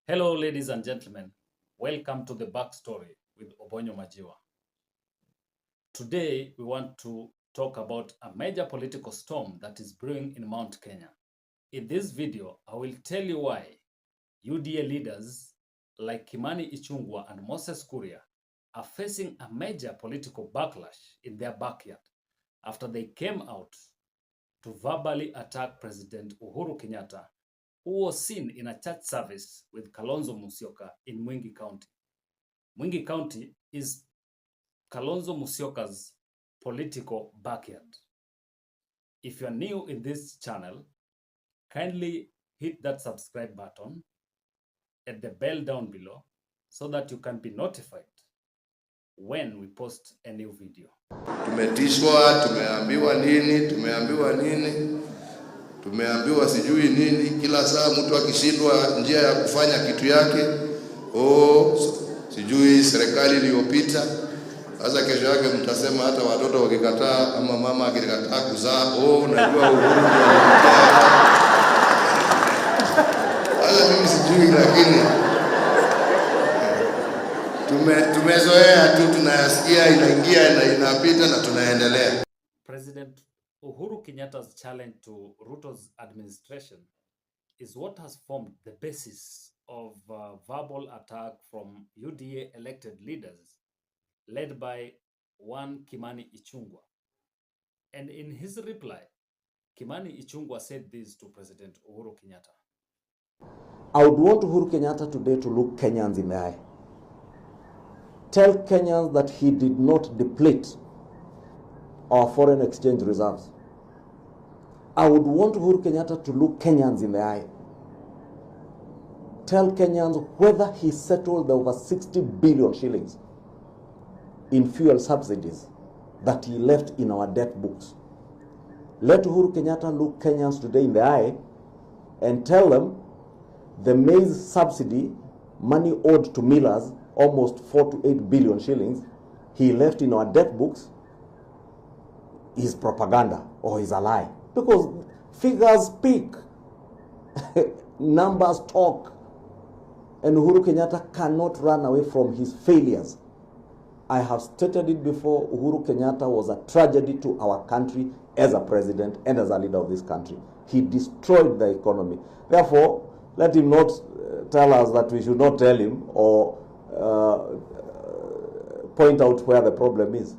Hello, ladies and gentlemen. Welcome to the Backstory with Obonyo Majiwa. Today, we want to talk about a major political storm that is brewing in Mount Kenya. In this video, I will tell you why UDA leaders like Kimani Ichung'wah and Moses Kuria are facing a major political backlash in their backyard after they came out to verbally attack President Uhuru Kenyatta, who was seen in a church service with Kalonzo Musyoka in Mwingi County. Mwingi County is Kalonzo Musyoka's political backyard. If you're new in this channel, kindly hit that subscribe button and the bell down below so that you can be notified when we post a new video. Tumetishwa, tumeambiwa nini, tumeambiwa sijui nini. Kila saa mtu akishindwa njia ya kufanya kitu yake, sijui serikali iliyopita. Sasa kesho yake mtasema hata watoto wakikataa ama mama akikataa kuzaa, unajua Uhuru wala mimi sijui, lakini tumezoea tu, tunayasikia, inaingia na inapita na tunaendelea. President Uhuru Kenyatta's challenge to Ruto's administration is what has formed the basis of verbal attack from UDA elected leaders led by one Kimani Ichung'wah. And in his reply, Kimani Ichung'wah said this to President Uhuru Kenyatta. I would want Uhuru Kenyatta today to look Kenyans in the eye. Tell Kenyans that he did not deplete our foreign exchange reserves. I would want Uhuru Kenyatta to look Kenyans in the eye. Tell Kenyans whether he settled the over 60 billion shillings in fuel subsidies that he left in our debt books. Let Uhuru Kenyatta look Kenyans today in the eye and tell them the maize subsidy, money owed to millers, almost 4 to 8 billion shillings, he left in our debt books, is propaganda or is a lie. Because figures speak, numbers talk, and Uhuru Kenyatta cannot run away from his failures. I have stated it before, Uhuru Kenyatta was a tragedy to our country as a president and as a leader of this country. He destroyed the economy. Therefore, let him not tell us that we should not tell him or point out where the problem is.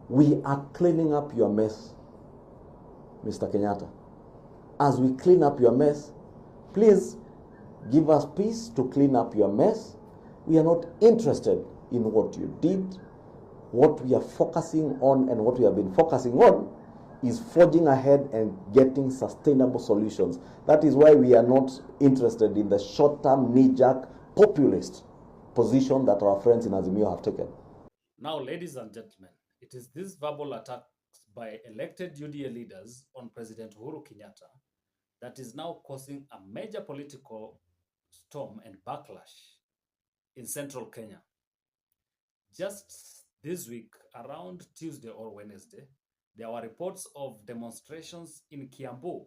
We are cleaning up your mess, Mr. Kenyatta. As we clean up your mess, please give us peace to clean up your mess. We are not interested in what you did. What we are focusing on and what we have been focusing on is forging ahead and getting sustainable solutions. That is why we are not interested in the short-term, knee-jerk, populist position that our friends in Azimio have taken. Now, ladies and gentlemen, it is this verbal attack by elected UDA leaders on President Uhuru Kenyatta that is now causing a major political storm and backlash in central Kenya. Just this week, around Tuesday or Wednesday, there were reports of demonstrations in Kiambu,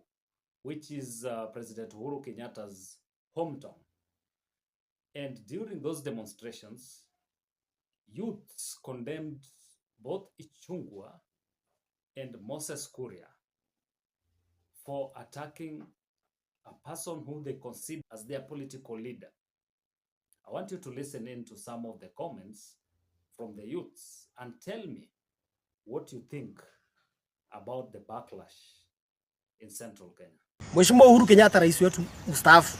which is President Uhuru Kenyatta's hometown. And during those demonstrations, youths condemned both Ichungwa and Moses Kuria for attacking a person whom they consider as their political leader. I want you to listen in to some of the comments from the youths and tell me what you think about the backlash in central Kenya. Mheshimiwa Uhuru Kenyatta, rais wetu mstaafu,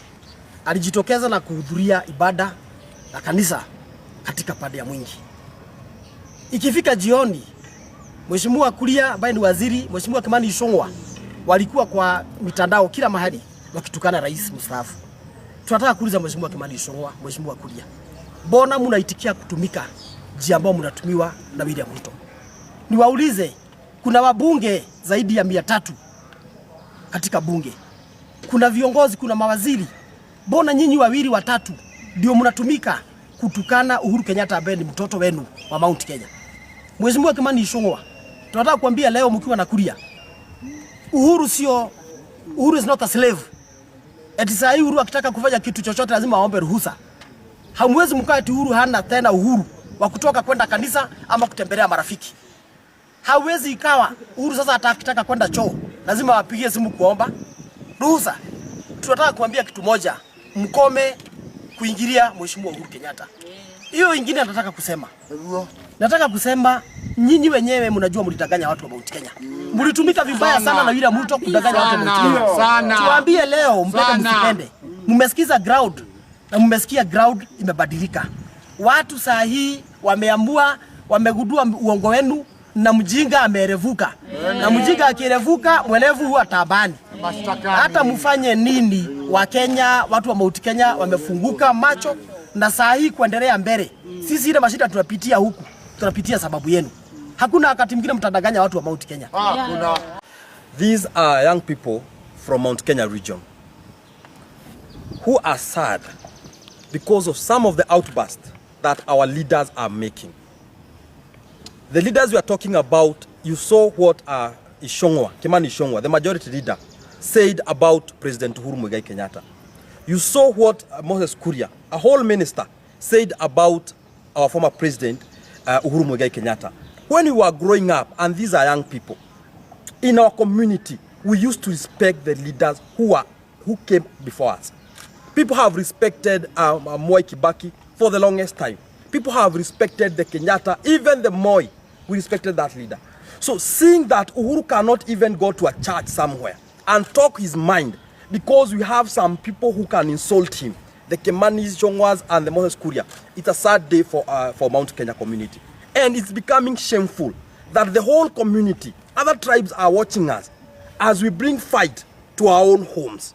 alijitokeza na kuhudhuria ibada ya kanisa katika pande ya Mwingi. Ikifika jioni, Mheshimiwa Kuria ambaye ni waziri, Mheshimiwa Kimani Ichung'wah walikuwa kwa mitandao kila mahali wakitukana rais mstaafu. Tunataka kuuliza Mheshimiwa Kimani Ichung'wah, Mheshimiwa Kuria, mbona mnaitikia kutumika njia ambayo mnatumiwa na William Ruto? Niwaulize, kuna wabunge zaidi ya 300 katika bunge. Kuna viongozi, kuna mawaziri. Mbona nyinyi wawili watatu ndio mnatumika kutukana Uhuru Kenyatta ambaye ni mtoto wenu wa Mount Kenya? Mheshimiwa Kimani Ichung'wah, tunataka kuambia leo mkiwa na Kuria, Uhuru is not a slave. Eti saa hii Uhuru akitaka kufanya kitu chochote lazima aombe ruhusa. Hamwezi mkaa eti Uhuru hana tena uhuru wa kutoka kwenda kanisa ama kutembelea marafiki. Hawezi ikawa Uhuru sasa atakitaka kwenda choo lazima apigie simu kuomba ruhusa. Tunataka kuambia kitu moja, mkome kuingilia Mheshimiwa Uhuru Kenyatta. Hiyo ingine nataka kusema. Nataka kusema nyinyi wenyewe mnajua mlidanganya watu wa Mount Kenya. Mlitumika vibaya sana na William Ruto kudanganya watu wa Mount Kenya. Tuambie leo mpaka msipende. Mmesikiza ground na mmesikia ground imebadilika. Watu saa hii wameamua, wamegundua uongo wenu na mjinga amerevuka. Na mjinga akirevuka mwelevu huwa tabani. Hata mfanye nini, wa Kenya, watu wa Mount Kenya wamefunguka macho na saa hii kuendelea mbele. Sisi ile mashida tunapitia huku, tunapitia sababu yenu. Hakuna wakati mwingine mtadanganya watu wa Mount Kenya. These are young people from Mount Kenya region who are sad because of some of the outbursts that our leaders are making. The leaders we are talking about, you saw what Ichung'wah, Kimani Ichung'wah, the majority leader, said about President Uhuru Kenyatta. You saw what Moses Kuria, a whole minister, said about our former president Uhuru Kenyatta. When we were growing up, and these are young people, in our community, we used to respect the leaders who came before us. People have respected Mwai Kibaki for the longest time. People have respected the Kenyatta, even the Moi. We respected that leader. So seeing that Uhuru cannot even go to a church somewhere and talk his mind because we have some people who can insult him, the Kimani Ichung'wahs and the Moses Kuria, it's a sad day for Mount Kenya community. And it's becoming shameful that the whole community, other tribes are watching us as we bring fight to our own homes.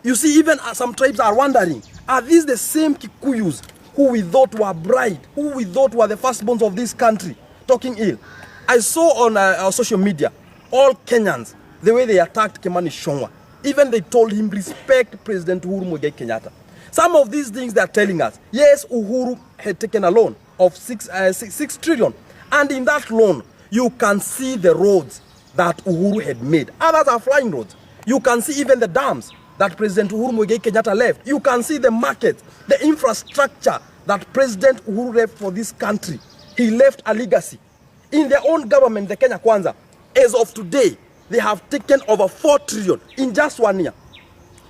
You see, even some tribes are wondering, are these the same Kikuyus who we thought were bride, who we thought were the firstborns of this country, talking ill? I saw on our social media, all Kenyans, the way they attacked Kimani Ichung'wah. Even they told him, respect President Uhuru Kenyatta. Some of these things they are telling us, yes, Uhuru had taken a loan of 6 trillion. And in that loan, you can see the roads that Uhuru had made. Others are flying roads. You can see even the dams that President Uhuru Kenyatta left. You can see the markets, the infrastructure that President Uhuru left for this country. He left a legacy. In their own government, the Kenya Kwanza, as of today, they have taken over 4 trillion in just 1 year.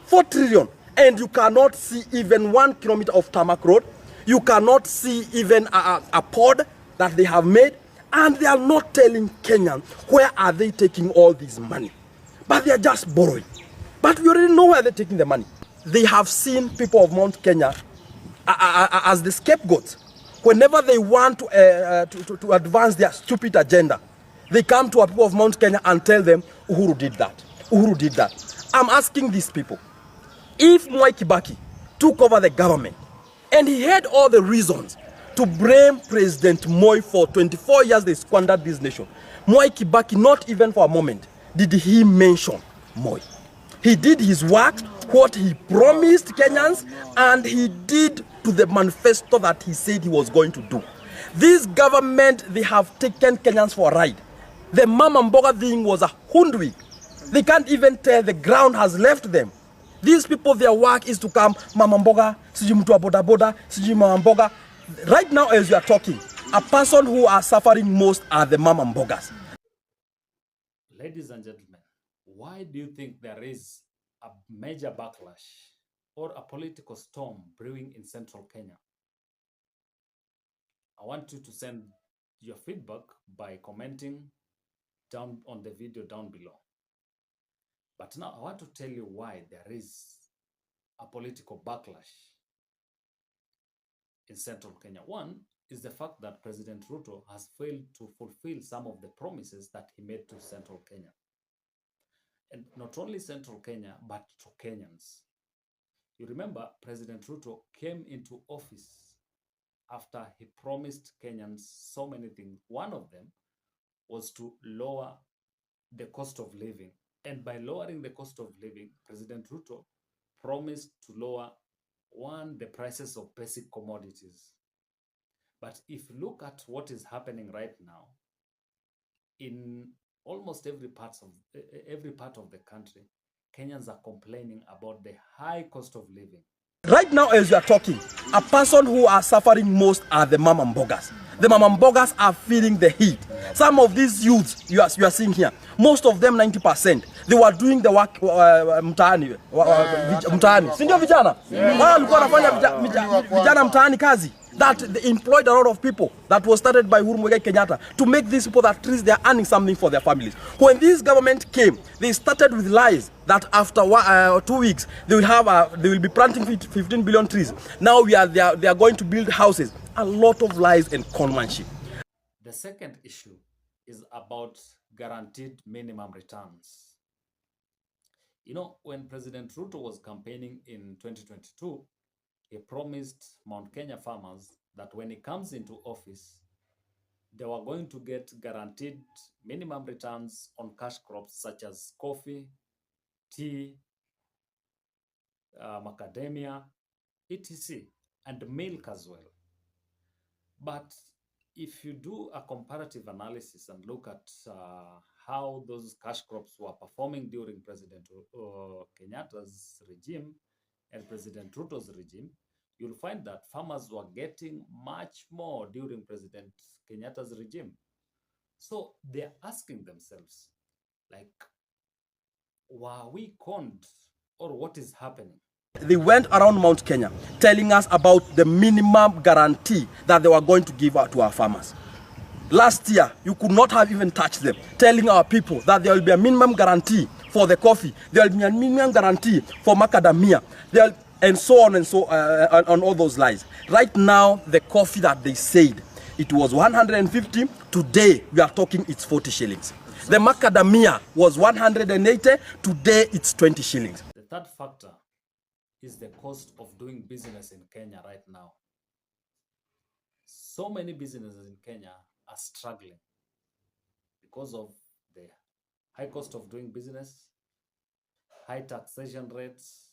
4 trillion. And you cannot see even 1 kilometer of tarmac road. You cannot see even a pod that they have made. And they are not telling Kenyans where are they taking all this money. But they are just borrowing. But we already know where they're taking the money. They have seen people of Mount Kenya as the scapegoats. Whenever they want to advance their stupid agenda, they come to our people of Mount Kenya and tell them, Uhuru did that. Uhuru did that. I'm asking these people, if Mwai Kibaki took over the government and he had all the reasons to blame President Moi for 24 years they squandered this nation, Mwai Kibaki, not even for a moment, did he mention Moi. He did his work, what he promised Kenyans, and he did to the manifesto that he said he was going to do. This government, they have taken Kenyans for a ride. The Mama Mboga thing was a hundred. They can't even tell the ground has left them. These people, their work is to come, Mama Mboga, siji mtu wa boda boda, siji Mama Mboga. Right now, as we are talking, a person who are suffering most are the Mama Mbogas. Ladies and gentlemen, why do you think there is a major backlash or a political storm brewing in central Kenya? I want you to send your feedback by commenting down on the video down below. But now I want to tell you why there is a political backlash in central Kenya. One is the fact that President Ruto has failed to fulfill some of the promises that he made to central Kenya. And not only central Kenya, but to Kenyans. You remember President Ruto came into office after he promised Kenyans so many things. One of them was to lower the cost of living. And by lowering the cost of living, President Ruto promised to lower, the prices of basic commodities. But if you look at what is happening right now, in almost every part of the country, Kenyans are complaining about the high cost of living. Right now, as we are talking, a person who are suffering most are the mama mbogas. The mama mbogas are feeling the heat. Some of these youths you are seeing here, most of them 90%, they were doing the work mtaani. Mtaani. Si ndio vijana? Wao walikuwa wanafanya vijana mtaani kazi. That they employed a lot of people that was started by Uhuru Kenyatta to make these people that at least they are earning something for their families. When this government came, they started with lies that after 2 weeks they will be planting 15 billion trees. Now they are going to build houses. A lot of lies and conmanship. The second issue is about guaranteed minimum returns. You know, when President Ruto was campaigning in 2022, he promised Mount Kenya farmers that when he comes into office, they were going to get guaranteed minimum returns on cash crops such as coffee, tea, macadamia, etc., and milk as well. But if you do a comparative analysis and look at how those cash crops were performing during President Kenyatta's regime and President Ruto's regime, you'll find that farmers were getting much more during President Kenyatta's regime. So they're asking themselves, like, were we conned or what is happening? They went around Mount Kenya telling us about the minimum guarantee that they were going to give out to our farmers. Last year, you could not have even touched them, telling our people that there will be a minimum guarantee for the coffee, there will be a minimum guarantee for macadamia, and so on and so on all those lies. Right now, the coffee that they said it was 150, today we are talking it's 40 shillings. The macadamia was 180, today it's 20 shillings. The third factor is the cost of doing business in Kenya right now. So many businesses in Kenya are struggling because of the high cost of doing business, high taxation rates,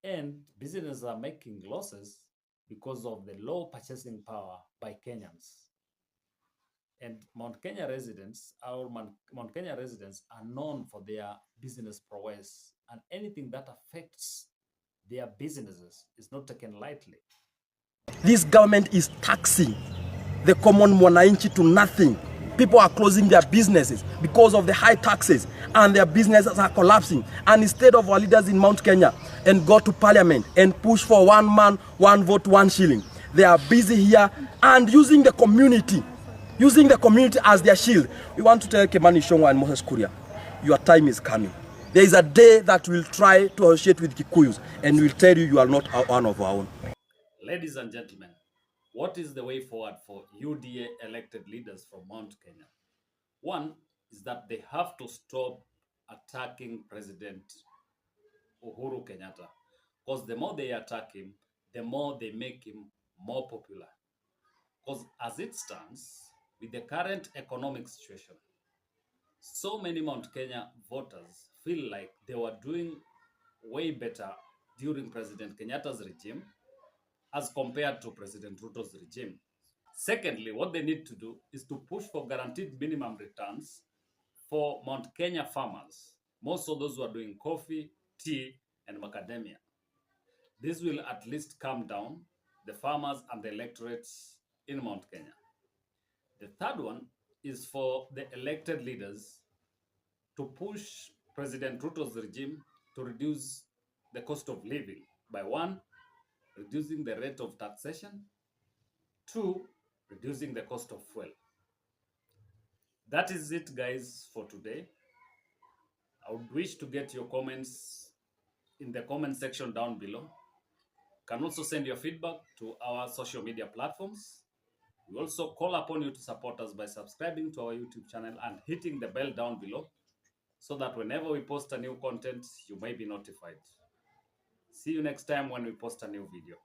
and businesses are making losses because of the low purchasing power by Kenyans. And Mount Kenya residents are known for their business prowess, and anything that affects their businesses is not taken lightly. This government is taxing the common mwananchi to nothing. People are closing their businesses because of the high taxes, and their businesses are collapsing. And instead of our leaders in Mount Kenya and go to parliament and push for 1 man, 1 vote, 1 shilling, they are busy here and using the community as their shield. We want to tell Kimani Ichung'wah and Moses Kuria, your time is coming. There is a day that we'll try to associate with Kikuyus, and we'll tell you are not one of our own. Ladies and gentlemen, what is the way forward for UDA elected leaders from Mount Kenya? One is that they have to stop attacking President Uhuru Kenyatta, because the more they attack him, the more they make him more popular. Because as it stands, with the current economic situation, so many Mount Kenya voters feel like they were doing way better during President Kenyatta's regime as compared to President Ruto's regime. Secondly, what they need to do is to push for guaranteed minimum returns for Mount Kenya farmers, most of those who are doing coffee, tea, and macadamia. This will at least calm down the farmers and the electorates in Mount Kenya. The third one is for the elected leaders to push President Ruto's regime to reduce the cost of living by 1, reducing the rate of taxation, 2, reducing the cost of fuel. That is it, guys, for today. I would wish to get your comments in the comment section down below. You can also send your feedback to our social media platforms. We also call upon you to support us by subscribing to our YouTube channel and hitting the bell down below so that whenever we post a new content, you may be notified. See you next time when we post a new video.